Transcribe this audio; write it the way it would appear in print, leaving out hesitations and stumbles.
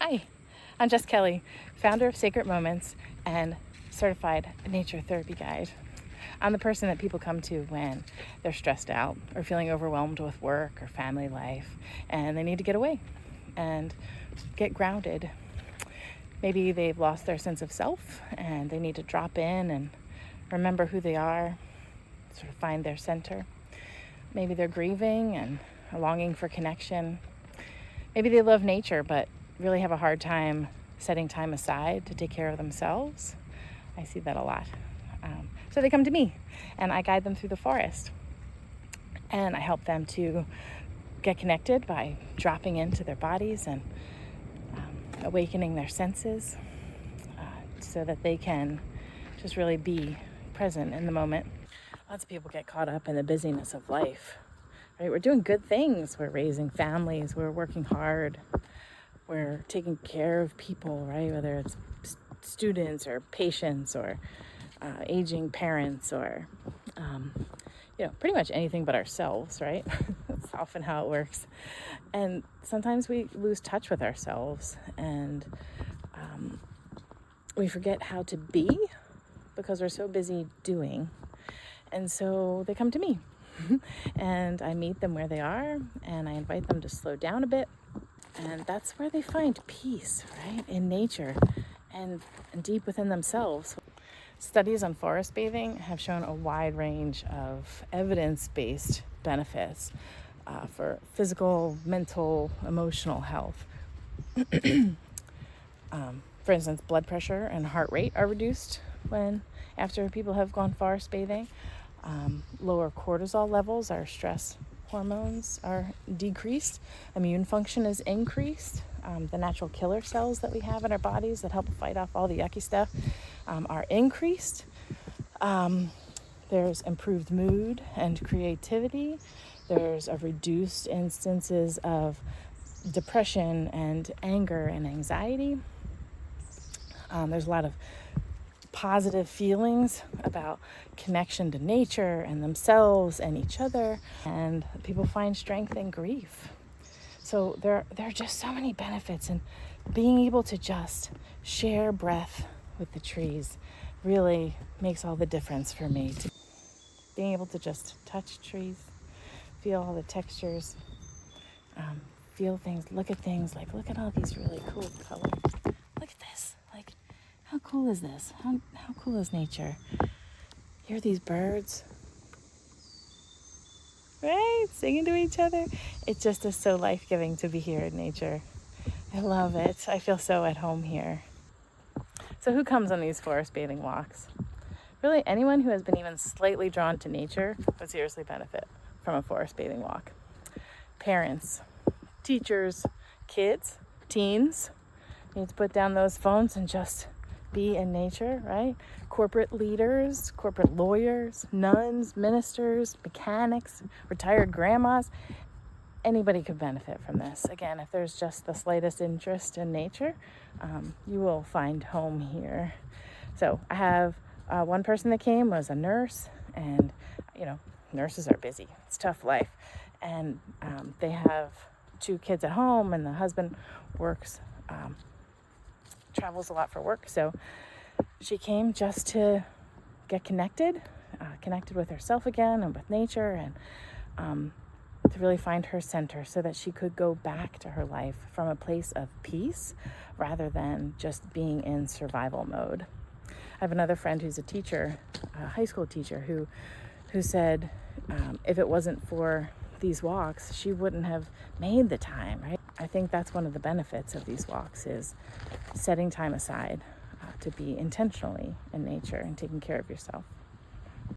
Hi, I'm Jess Kelly, founder of Sacred Moments and certified nature therapy guide. I'm the person that people come to when they're stressed out or feeling overwhelmed with work or family life, and they need to get away and get grounded. Maybe they've lost their sense of self and they need to drop in and remember who they are, sort of find their center. Maybe they're grieving and are longing for connection. Maybe they love nature but really have a hard time setting time aside to take care of themselves. I see that a lot. So they come to me and I guide them through the forest. And I help them to get connected by dropping into their bodies and awakening their senses so that they can just really be present in the moment. Lots of people get caught up in the busyness of life, right? We're doing good things. We're raising families. We're working hard. We're taking care of people, right? Whether it's students or patients or aging parents or, pretty much anything but ourselves, right? That's often how it works. And sometimes we lose touch with ourselves and we forget how to be because we're so busy doing. And so they come to me and I meet them where they are and I invite them to slow down a bit. And that's where they find peace, right? In nature and deep within themselves. Studies on forest bathing have shown a wide range of evidence-based benefits for physical, mental, emotional health. For instance, blood pressure and heart rate are reduced after people have gone forest bathing. Lower cortisol levels, our stress hormones, are decreased. Immune function is increased. The natural killer cells that we have in our bodies that help fight off all the yucky stuff are increased. There's improved mood and creativity. There's a reduced instances of depression and anger and anxiety. There's a lot of positive feelings about connection to nature and themselves and each other, and people find strength in grief. So there are just so many benefits, and being able to just share breath with the trees really makes all the difference for me. Being able to just touch trees, feel all the textures, feel things, look at things, like look at all these really cool colors. Look at this, like how cool is this? How cool is nature? Hear these birds, right? Singing to each other. It just is so life-giving to be here in nature. I love it. I feel so at home here. So who comes on these forest bathing walks? Really, anyone who has been even slightly drawn to nature would seriously benefit from a forest bathing walk. Parents, teachers, kids, teens need to put down those phones and just be in nature, right? Corporate leaders, corporate lawyers, nuns, ministers, mechanics, retired grandmas, anybody could benefit from this. Again, if there's just the slightest interest in nature, you will find home here. So I have one person that came was a nurse, and nurses are busy. It's a tough life. And they have 2 kids at home, and the husband works travels a lot for work, so she came just to get connected with herself again and with nature, and to really find her center so that she could go back to her life from a place of peace rather than just being in survival mode. I have another friend who's a teacher, a high school teacher, who said if it wasn't for these walks, she wouldn't have made the time, right? I think that's one of the benefits of these walks is setting time aside to be intentionally in nature and taking care of yourself.